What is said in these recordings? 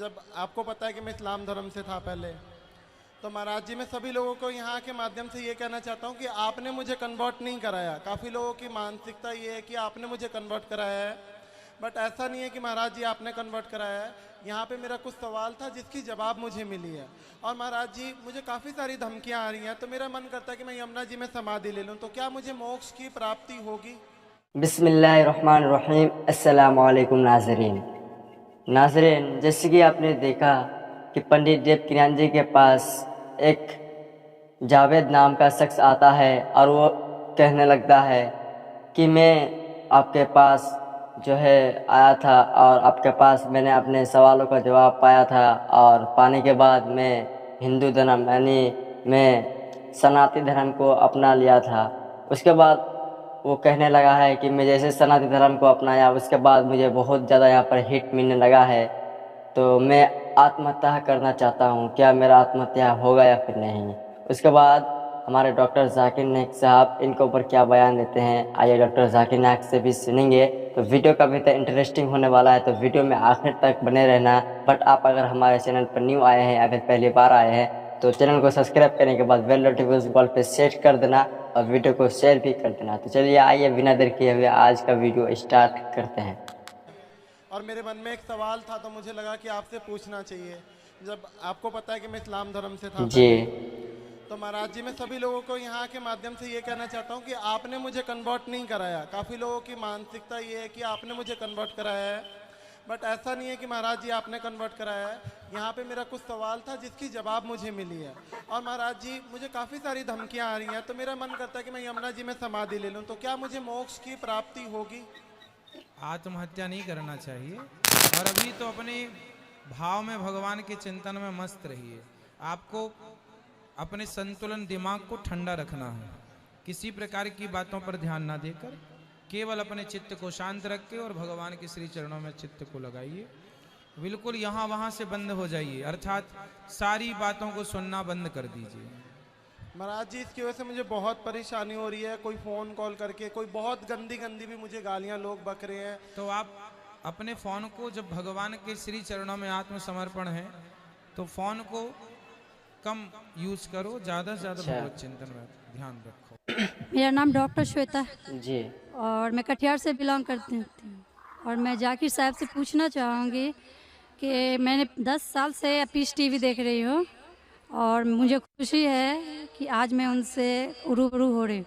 जब आपको पता है कि मैं इस्लाम धर्म से था पहले, तो महाराज जी मैं सभी लोगों को यहाँ के माध्यम से ये कहना चाहता हूँ कि आपने मुझे कन्वर्ट नहीं कराया। काफ़ी लोगों की मानसिकता ये है कि आपने मुझे कन्वर्ट कराया है, बट ऐसा नहीं है कि महाराज जी आपने कन्वर्ट कराया है। यहाँ पे मेरा कुछ सवाल था जिसकी जवाब मुझे मिली है, और महाराज जी मुझे काफ़ी सारी धमकियाँ आ रही हैं, तो मेरा मन करता है कि मैं यमुना जी में समाधि ले लूँ, तो क्या मुझे मोक्ष की प्राप्ति होगी? बिस्मिल्लाहिर्रहमानिर्रहीम। अस्सलामु अलैकुम नाज़रीन, जैसे कि आपने देखा कि पंडित देवकीनंद जी के पास एक जावेद नाम का शख्स आता है और वो कहने लगता है कि मैं आपके पास जो है आया था और आपके पास मैंने अपने सवालों का जवाब पाया था, और पाने के बाद मैं हिंदू धर्म यानी मैं सनातन धर्म को अपना लिया था। उसके बाद वो कहने लगा है कि मैं जैसे सनातन धर्म को अपनाया उसके बाद मुझे बहुत ज़्यादा यहाँ पर हिट मिलने लगा है, तो मैं आत्महत्या करना चाहता हूँ, क्या मेरा आत्महत्या होगा या फिर नहीं। उसके बाद हमारे डॉक्टर जाकिर नाइक साहब इनके ऊपर क्या बयान देते हैं, आइए डॉक्टर जाकिर नाइक से भी सुनेंगे। तो वीडियो काफ़ी तो इंटरेस्टिंग होने वाला है, तो वीडियो में आखिर तक बने रहना। बट आप अगर हमारे चैनल पर न्यू आए हैं, अगर पहली बार आए हैं, तो चैनल को सब्सक्राइब करने के बाद बेल नोटिफिकेशन कॉल पर सेट कर देना और वीडियो को शेयर भी कर देना। तो चलिए आइए बिना देर किए हुए आज का वीडियो स्टार्ट करते हैं। और मेरे मन में एक सवाल था, तो मुझे लगा कि आपसे पूछना चाहिए। जब आपको पता है कि मैं इस्लाम धर्म से था जी पहले, तो महाराज जी मैं सभी लोगों को यहाँ के माध्यम से ये कहना चाहता हूँ कि आपने मुझे कन्वर्ट नहीं कराया। काफ़ी लोगों की मानसिकता ये है कि आपने मुझे कन्वर्ट कराया है, बट ऐसा नहीं है कि महाराज जी आपने कन्वर्ट कराया है। यहाँ पे मेरा कुछ सवाल था जिसकी जवाब मुझे मिली है, और महाराज जी मुझे काफ़ी सारी धमकियाँ आ रही हैं, तो मेरा मन करता है कि मैं यमुना जी में समाधि ले लूँ, तो क्या मुझे मोक्ष की प्राप्ति होगी? आत्महत्या नहीं करना चाहिए, और अभी तो अपने भाव में भगवान के चिंतन में मस्त रहिए। आपको अपने संतुलन दिमाग को ठंडा रखना है, किसी प्रकार की बातों पर ध्यान ना देकर केवल अपने चित्त को शांत रख के और भगवान के श्री चरणों में चित्त को लगाइए। बिल्कुल यहाँ वहाँ से बंद हो जाइए, अर्थात सारी बातों को सुनना बंद कर दीजिए। महाराज जी इसकी वजह से मुझे बहुत परेशानी हो रही है। कोई फ़ोन कॉल करके कोई बहुत गंदी गंदी भी मुझे गालियाँ लोग बक रहे हैं। तो आप अपने फ़ोन को, जब भगवान के श्री चरणों में आत्मसमर्पण है, तो फ़ोन को कम यूज करो, ज़्यादा से ज़्यादा भगवत चिंतन में ध्यान रखो। मेरा नाम डॉक्टर श्वेता है जी और मैं कटिहार से बिलोंग करती हूँ। और मैं जाकिर साहब से पूछना चाहूँगी कि मैंने 10 साल से पीस टीवी देख रही हूँ, और मुझे खुशी है कि आज मैं उनसे रूबरू हो रही हूँ।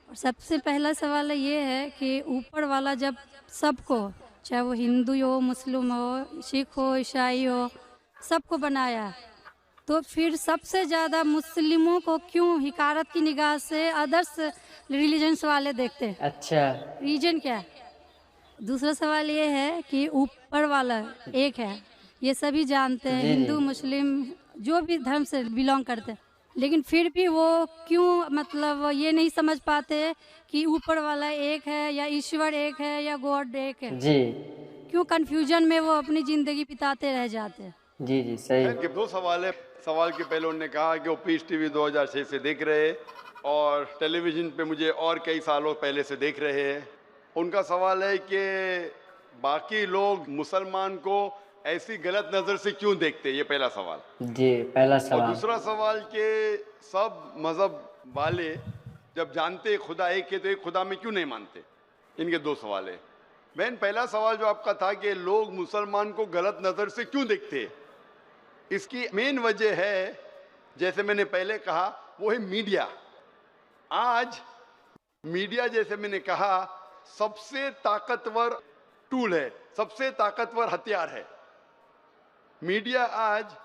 और सबसे पहला सवाल ये है कि ऊपर वाला जब सबको, चाहे वो हिंदू हो, मुस्लिम हो, सिख हो, ईसाई हो, सबको बनाया, तो फिर सबसे ज़्यादा मुस्लिमों को क्यों हिकारत की निगाह से अदर्स रिलीजन्स वाले देखते हैं? अच्छा रीजन क्या है? दूसरा सवाल ये है कि ऊपर वाला एक है, ये सभी जानते हैं, जी, जी। हिंदू मुस्लिम जो भी धर्म से बिलोंग करते हैं, लेकिन फिर भी वो क्यों मतलब ये नहीं समझ पाते कि ऊपर वाला एक है या ईश्वर एक है या गॉड एक है? जी क्यों कन्फ्यूजन में वो अपनी ज़िंदगी बिताते रह जाते हैं? जी जी सही। खैर के दो सवाल है। सवाल के पहले उन्होंने कहा कि वो पीस टीवी 2006 से देख रहे हैं और टेलीविज़न पे मुझे और कई सालों पहले से देख रहे हैं। उनका सवाल है कि बाकी लोग मुसलमान को ऐसी गलत नज़र से क्यों देखते हैं, ये पहला सवाल। जी पहला और सवाल। दूसरा सवाल कि सब मज़हब वाले जब जानते खुदा एक है तो एक खुदा में क्यों नहीं मानते। इनके दो सवाल है। बहन, पहला सवाल जो आपका था कि लोग मुसलमान को गलत नज़र से क्यों देखते हैं, इसकी मेन वजह है, जैसे मैंने पहले कहा, वो है मीडिया। आज मीडिया, जैसे मैंने कहा, सबसे ताकतवर टूल है, सबसे ताकतवर हथियार है। मीडिया आज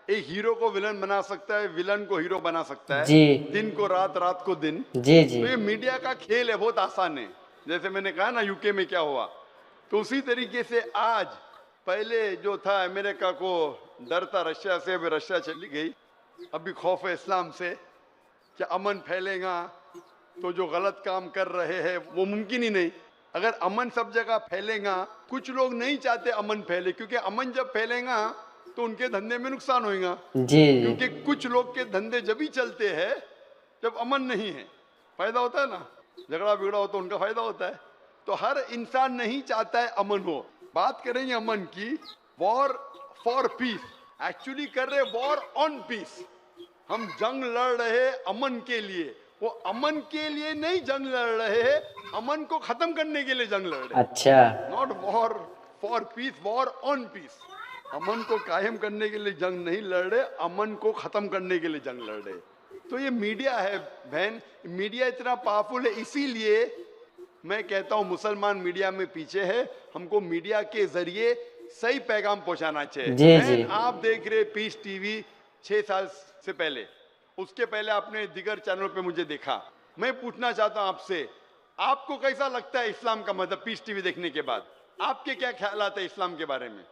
एक हीरो को विलन बना सकता है, विलन को हीरो बना सकता है, जी दिन को रात, रात को दिन। जी जी तो ये मीडिया का खेल है, बहुत आसान है। जैसे मैंने कहा ना यूके में क्या हुआ, तो उसी तरीके से आज, पहले जो था अमेरिका को डर था रशिया से, अभी रशिया चली गई, अभी खौफ है इस्लाम से कि अमन फैलेगा तो जो गलत काम कर रहे हैं वो मुमकिन ही नहीं। अगर अमन सब जगह फैलेगा, कुछ लोग नहीं चाहते अमन फैले, क्योंकि अमन जब फैलेगा तो उनके धंधे में नुकसान होगा। जी जी क्योंकि कुछ लोग के धंधे जब ही चलते हैं जब अमन नहीं है, फायदा होता है ना, झगड़ा बिगड़ा हो तो उनका फायदा होता है। तो हर इंसान नहीं चाहता है अमन हो। बात करेंगे अमन की, वॉर फॉर पीस, एक्चुअली कर रहे वॉर ऑन पीस। हम जंग लड़ रहे अमन के लिए, वो अमन के लिए नहीं जंग लड़ रहे हैं, अमन को खत्म करने के लिए जंग लड़ रहे हैं। अच्छा। Not war for peace, war on peace. अमन को कायम करने के लिए जंग नहीं लड़ रहे, अमन को खत्म करने के लिए जंग लड़ रहे। तो ये मीडिया है बहन, मीडिया इतना पावरफुल है, इसीलिए मैं कहता हूँ मुसलमान मीडिया में पीछे है। हमको मीडिया के जरिए सही पैगाम पहुंचाना चाहिए। जी, जी। आप देख रहे पीस टीवी 6 साल से पहले, उसके पहले आपने दिगर चैनल पे मुझे देखा। मैं पूछना चाहता हूँ आपसे, आपको कैसा लगता है इस्लाम का मजहब पीस टीवी देखने के बाद? आपके क्या ख्याल आता है इस्लाम के बारे में?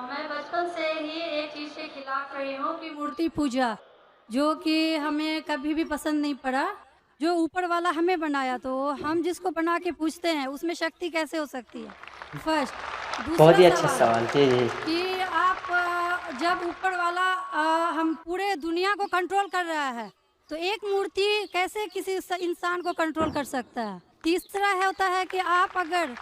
मैं बचपन से ही एक चीज़ के खिलाफ रही हूँ कि मूर्ति पूजा, जो कि हमें कभी भी पसंद नहीं पड़ा। जो ऊपर वाला हमें बनाया, तो हम जिसको बना के पूछते हैं उसमें शक्ति कैसे हो सकती है? फर्स्ट। बहुत ही दूसरा अच्छा सवाल। जी जी। कि आप जब ऊपर वाला हम पूरे दुनिया को कंट्रोल कर रहा है, तो एक मूर्ति कैसे किसी इंसान को कंट्रोल कर सकता है? तीसरा है होता है कि आप अगर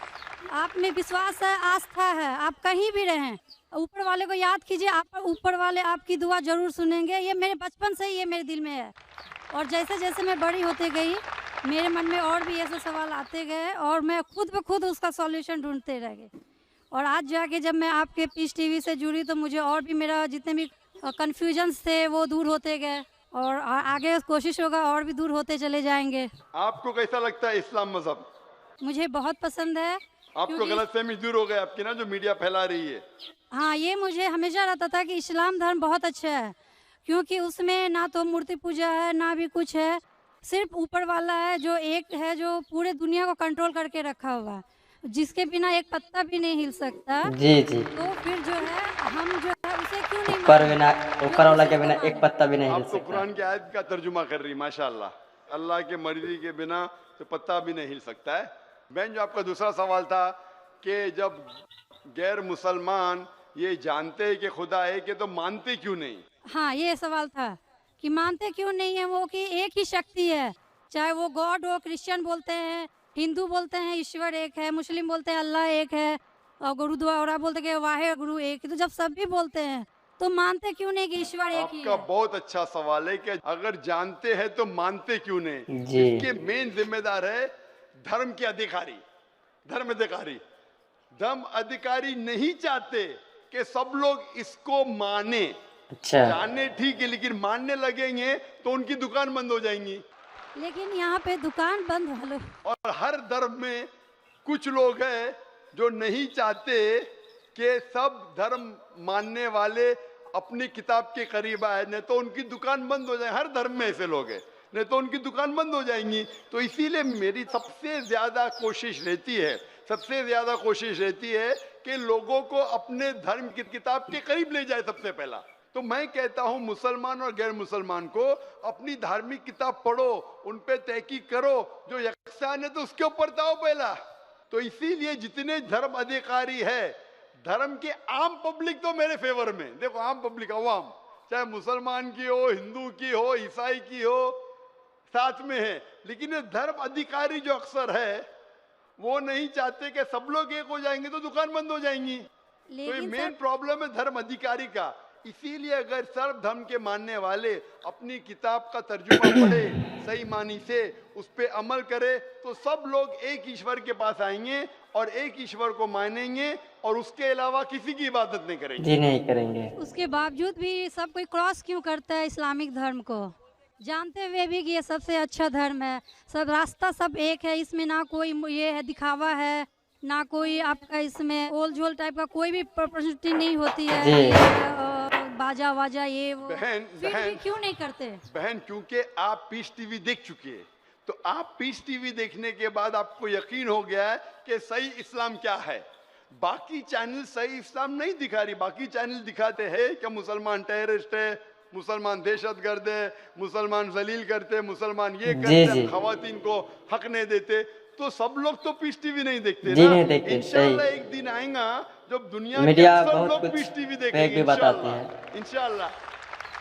आप में विश्वास है, आस्था है, आप कहीं भी रहें, ऊपर वाले को याद कीजिए, आप ऊपर वाले आपकी दुआ जरूर सुनेंगे। ये मेरे बचपन से ही ये मेरे दिल में है, और जैसे जैसे मैं बड़ी होते गई मेरे मन में और भी ऐसे सवाल आते गए, और मैं खुद ब खुद उसका सॉल्यूशन ढूंढते रह गई। और आज जाके जब मैं आपके पीस टीवी से जुड़ी, तो मुझे और भी मेरा जितने भी कन्फ्यूजन्स थे वो दूर होते गए, और आगे कोशिश होगा और भी दूर होते चले जाएंगे। आपको कैसा लगता है इस्लाम मजहब? मुझे बहुत पसंद है। आपको क्योंकि- गलतफहमी दूर हो गई आपकी ना, जो मीडिया फैला रही है? हाँ, ये मुझे हमेशा रहता था कि इस्लाम धर्म बहुत अच्छा है, क्योंकि उसमें ना तो मूर्ति पूजा है, ना भी कुछ है, सिर्फ ऊपर वाला है जो एक है, जो पूरे दुनिया को कंट्रोल करके रखा हुआ है, जिसके बिना एक पत्ता भी नहीं हिल सकता। जी जी। तो फिर जो है हम जो है उसे क्यों नहीं ऊपर मानें? बिना, ऊपर वाला के बिना एक पत्ता भी नहीं हिल आप तो सकता। कुरान की आयत का तर्जुमा कर रही, माशाल्लाह। अल्लाह के मर्जी के बिना तो पत्ता भी नहीं हिल सकता है। बहन, जो आपका दूसरा सवाल था कि जब गैर मुसलमान ये जानते हैं कि खुदा है कि, तो मानते क्यों नहीं? हाँ, ये सवाल था कि मानते क्यों नहीं है वो, कि एक ही शक्ति है, चाहे वो गॉड हो, क्रिश्चियन बोलते हैं, हिंदू बोलते हैं ईश्वर एक है, मुस्लिम बोलते हैं अल्लाह एक है, और गुरुद्वारा बोलते हैं वाहे गुरु एक है। तो जब सब भी बोलते हैं तो मानते क्यों नहीं कि ईश्वर एक ही आपका है? बहुत अच्छा सवाल है कि अगर जानते हैं तो मानते क्यों नहीं। जी। इसके मेन जिम्मेदार है धर्म के अधिकारी, धर्म अधिकारी। धर्म अधिकारी नहीं चाहते कि सब लोग इसको माने। अच्छा। जाने ठीक है, लेकिन मानने लगेंगे तो उनकी दुकान बंद हो जाएंगी। लेकिन यहाँ पे दुकान बंद वालों, और हर धर्म में कुछ लोग हैं जो नहीं चाहते कि सब धर्म मानने वाले अपनी किताब के करीब आए, नहीं तो उनकी दुकान बंद हो जाए। हर धर्म में ऐसे लोग हैं, नहीं तो उनकी दुकान बंद हो जाएंगी। तो इसीलिए मेरी सबसे ज्यादा कोशिश रहती है कि लोगों को अपने धर्म की किताब के करीब ले जाए सबसे पहला। तो मैं कहता हूं मुसलमान और गैर मुसलमान को अपनी धार्मिक किताब पढ़ो, उन पे तहकीक करो, जो यकसान है तो उसके ऊपर जाओ पहला। तो इसीलिए जितने धर्म अधिकारी है, धर्म के आम पब्लिक तो मेरे फेवर में, देखो आम पब्लिक, अवाम, चाहे मुसलमान की हो, हिंदू की हो, ईसाई की हो, साथ में है। लेकिन ये धर्म अधिकारी जो अक्सर है वो नहीं चाहते कि सब लोग एक हो जाएंगे तो दुकान बंद हो जाएंगी। तो ये लेकिन मेन प्रॉब्लम है धर्म अधिकारी का। इसीलिए अगर सर्व धर्म के मानने वाले अपनी किताब का तर्जुमा पढ़े, सही मानी से उस पे अमल करे, तो सब लोग एक ईश्वर के पास आएंगे और एक ईश्वर को मानेंगे, और उसके अलावा किसी की इबादत नहीं करेंगे। जी नहीं करेंगे। उसके बावजूद भी सब कोई क्रॉस क्यों करता है इस्लामिक धर्म को, जानते हुए भी कि ये सबसे अच्छा धर्म है, सब रास्ता सब एक है, इसमें ना कोई ये है दिखावा है, ना कोई आपका इसमें ओल झोल टाइप का कोई भी प्रॉपर्टी नहीं होती है, जी। ये, बाजा वाजा ये वो, बहन, फिर भी बहन, क्यों नहीं करते? बहन, क्योंकि आप पीस टीवी देख चुके हैं, तो आप पीस टीवी देखने के बाद आपको यकीन हो गया है कि सही इस्लाम क्या है। बाकी चैनल सही इस्लाम नहीं दिखा रही। बाकी चैनल दिखाते हैं कि मुसलमान टेररिस्ट है, मुसलमान दहशतगर्द है, मुसलमान जलील करते, मुसलमान ये करते, जी। खवातीन को हक नहीं देते। तो सब लोग तो पीस टीवी नहीं देखते जी ना। नहीं देखते, इंशाल्लाह सही। एक दिन आएगा जब दुनिया के मीडिया सब बहुत लोग कुछ पीस टीवी फेक देखेंगे। भी बताती इंशाल्लाह, इंशाल्लाह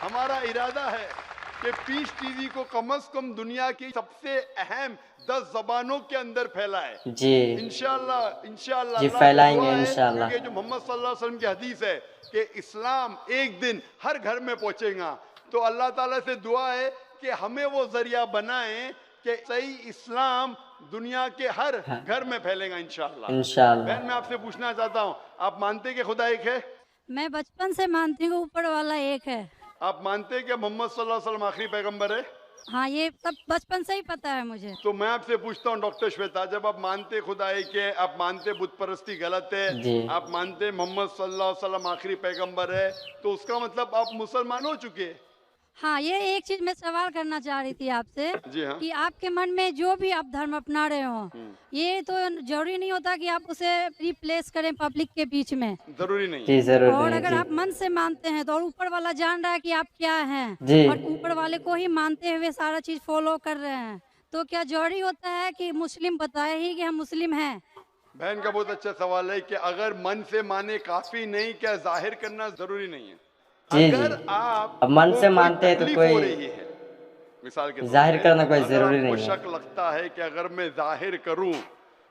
हमारा इरादा है कि पीस टीवी को कम से कम दुनिया की सबसे अहम 10 जबानों के अंदर फैला है। जी इंशाअल्लाह इंशाअल्लाह जी, अल्लाह से फैलाएंगे दुआ है, इंशाअल्लाह। क्योंकि जो मोहम्मद सल्लल्लाहु अलैहि वसल्लम की हदीस है कि इस्लाम एक दिन हर घर में पहुंचेगा, तो अल्लाह ताला से दुआ है कि हमें वो जरिया बनाए कि सही इस्लाम दुनिया के हर घर में फैलेगा इंशाअल्लाह। इंशाअल्लाह। बहन मैं आपसे पूछना चाहता हूँ, आप मानते हैं कि खुदा एक है? मैं बचपन से मानती हूँ ऊपर वाला एक है। आप मानते हैं कि मोहम्मद सल्लल्लाहु अलैहि वसल्लम आखिरी पैगंबर है? हाँ, ये सब बचपन से ही पता है मुझे। तो मैं आपसे पूछता हूँ डॉक्टर श्वेता, जब आप मानते खुदा एक है, आप मानते बुत परस्ती गलत जी। है, आप मानते मोहम्मद सल्लल्लाहु अलैहि वसल्लम आखिरी पैगंबर है, तो उसका मतलब आप मुसलमान हो चुके हैं। हाँ, ये एक चीज मैं सवाल करना चाह रही थी आपसे जी हाँ। कि आपके मन में जो भी आप धर्म अपना रहे हो, ये तो जरूरी नहीं होता कि आप उसे रिप्लेस करें पब्लिक के बीच में। जरूरी नहीं है। जी जरूर और नहीं अगर है आप मन से मानते हैं तो और ऊपर वाला जान रहा है कि आप क्या हैं जी। और ऊपर वाले को ही मानते हुए सारा चीज फॉलो कर रहे हैं, तो क्या जरूरी होता है कि मुस्लिम बताए ही कि हम मुस्लिम हैं? बहन का बहुत अच्छा सवाल है कि अगर मन से माने काफी नहीं, क्या जाहिर करना जरूरी नहीं है? जी अगर जी। आप अब मन से मानते हैं तो हो कोई रही है, मिसाल के तौर जाहिर पे, करना कोई अगर जरूरी आपको नहीं है। शक लगता है कि अगर मैं जाहिर करूं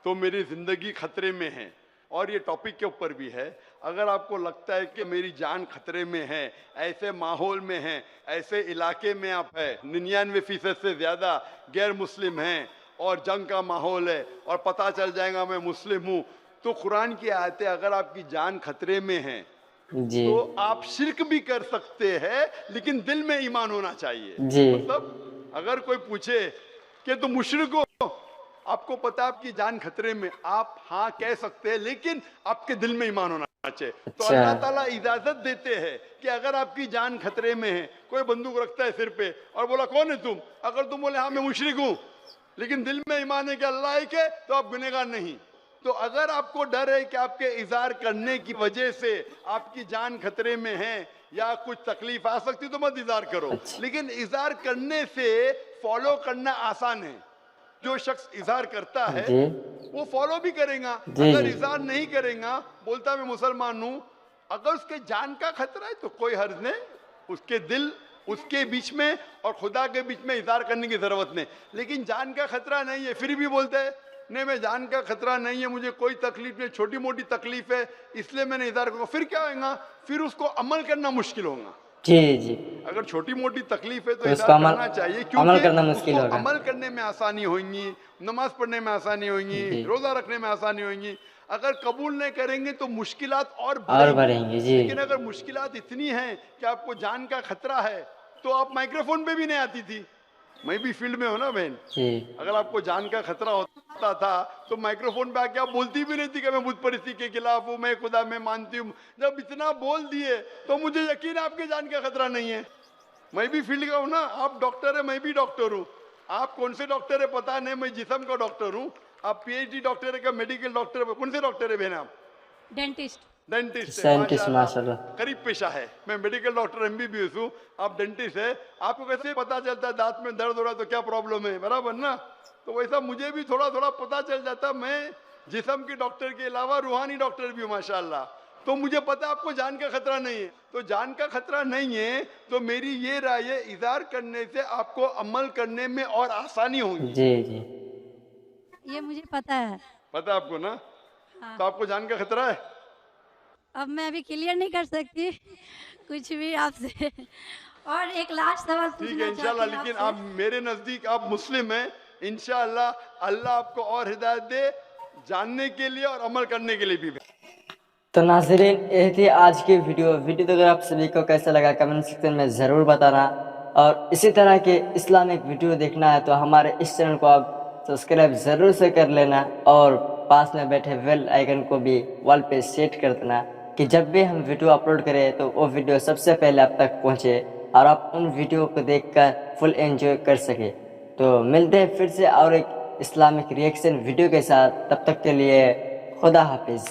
तो मेरी जिंदगी खतरे में है, और ये टॉपिक के ऊपर भी है, अगर आपको लगता है कि मेरी जान खतरे में है, ऐसे माहौल में है, ऐसे इलाके में आप है, 99% से ज्यादा गैर मुस्लिम हैं और जंग का माहौल है और पता चल जाएगा मैं मुस्लिम हूं, तो कुरान की आयतें, अगर आपकी जान खतरे में है जी तो आप शिरक भी कर सकते हैं, लेकिन दिल में ईमान होना चाहिए। जी। मतलब अगर कोई पूछे कि तुम मुशरिक हो, आपको पता है आपकी जान खतरे में, आप हाँ कह सकते हैं, लेकिन आपके दिल में ईमान होना चाहिए। तो अच्छा। अल्लाह ताला इजाजत देते हैं कि अगर आपकी जान खतरे में है, कोई बंदूक रखता है सिर पे और बोला कौन है तुम, अगर तुम बोले हाँ मैं मुशरिक हूं, लेकिन दिल में ईमान है कि अल्लाह एक है, तो आप गुनहगार नहीं। तो अगर आपको डर है कि आपके इज़हार करने की वजह से आपकी जान खतरे में है या कुछ तकलीफ आ सकती, तो मत इज़हार करो। अच्छा। लेकिन इज़हार करने से फॉलो करना आसान है। जो शख्स इज़हार करता है जी वो फॉलो भी करेगा। जी अगर जी। इज़हार नहीं करेगा, बोलता मैं मुसलमान हूं, अगर उसके जान का खतरा है तो कोई हर्ज नहीं, उसके दिल उसके बीच में और खुदा के बीच में इज़हार करने की जरूरत नहीं। लेकिन जान का खतरा नहीं है, फिर भी बोलते हैं नहीं मैं जान का खतरा नहीं है, मुझे कोई तकलीफ नहीं, छोटी मोटी तकलीफ है इसलिए मैंने इज़हार करूंगा, फिर क्या होगा, फिर उसको अमल करना मुश्किल होगा। जी जी। अगर छोटी मोटी तकलीफ है तो तो उसको इज़हार अमल करना चाहिए, अमल क्योंकि करना मुश्किल उसको होगा। अमल करने में आसानी होगी, नमाज पढ़ने में आसानी होगी, जी। रोजा रखने में आसानी होगी। अगर कबूल नहीं करेंगे तो मुश्किलात और बढ़ेंगी जी। लेकिन अगर मुश्किलात इतनी हैं कि आपको जान का खतरा है, तो आप माइक्रोफोन पे भी नहीं आती थी। मैं भी फील्ड में हूं ना बहन, जी अगर आपको जान का खतरा होता था तो माइक्रोफोन पे आके आप बोलती भी नहीं थी कि मैं बुत परिस्थिति के खिलाफ हूँ, मैं खुदा में मानती हूँ। जब इतना बोल दिए तो मुझे यकीन है आपके जान का खतरा नहीं है। मैं भी फील्ड का हूँ ना, आप डॉक्टर है, मैं भी डॉक्टर हूँ। आप कौन से डॉक्टर है पता नहीं, मैं जिस्म का डॉक्टर हूँ। आप PhD डॉक्टर है क्या, मेडिकल डॉक्टर है, कौन से डॉक्टर है बहन आप? डेंटिस्ट। डेंटिस्ट है, साइंटिस्ट माशाल्लाह। माशाल्लाह। करीब पेशा है, मैं मेडिकल डॉक्टर MBBS हूँ, आप डेंटिस्ट है। आपको कैसे पता चलता है दांत में दर्द हो रहा है तो क्या प्रॉब्लम है, बराबर ना? तो वैसा मुझे भी थोड़ा थोड़ा पता चल जाता। मैं जिस्म के डॉक्टर के अलावा रूहानी डॉक्टर भी हूँ माशाल्लाह। तो मुझे पता आपको जान का खतरा नहीं है। तो जान का खतरा नहीं है तो मेरी ये राय है, इज़हार करने से आपको अमल करने में और आसानी होगी। जी जी। ये मुझे पता है। पता है आपको ना? हाँ। तो आपको जान का खतरा है? अब मैं अभी क्लियर नहीं कर सकती कुछ भी आपसे। और एक लास्ट सवाल ठीक है पूछना इंशाल्लाह, चाहती हूँ लेकिन आपसे। आप मेरे नजदीक आप मुस्लिम हैं, इंशाल्लाह अल्लाह आपको और हिदायत दे जानने के लिए और अमल करने के लिए भी। तो नाज़रीन, ये थी आज की वीडियो तो अगर आप सभी को कैसा लगा कमेंट सेक्शन में ज़रूर बताना, और इसी तरह के इस्लामिक वीडियो देखना है तो हमारे इस चैनल को आप सब्सक्राइब ज़रूर से कर लेना, और पास में बैठे बेल आइकन को भी वॉल पे सेट कर देना कि जब भी हम वीडियो अपलोड करें तो वो वीडियो सबसे पहले आप तक पहुँचे और आप उन वीडियो को देखकर फुल एंजॉय कर सके। तो मिलते हैं फिर से और एक इस्लामिक रिएक्शन वीडियो के साथ, तब तक के लिए खुदा हाफिज़।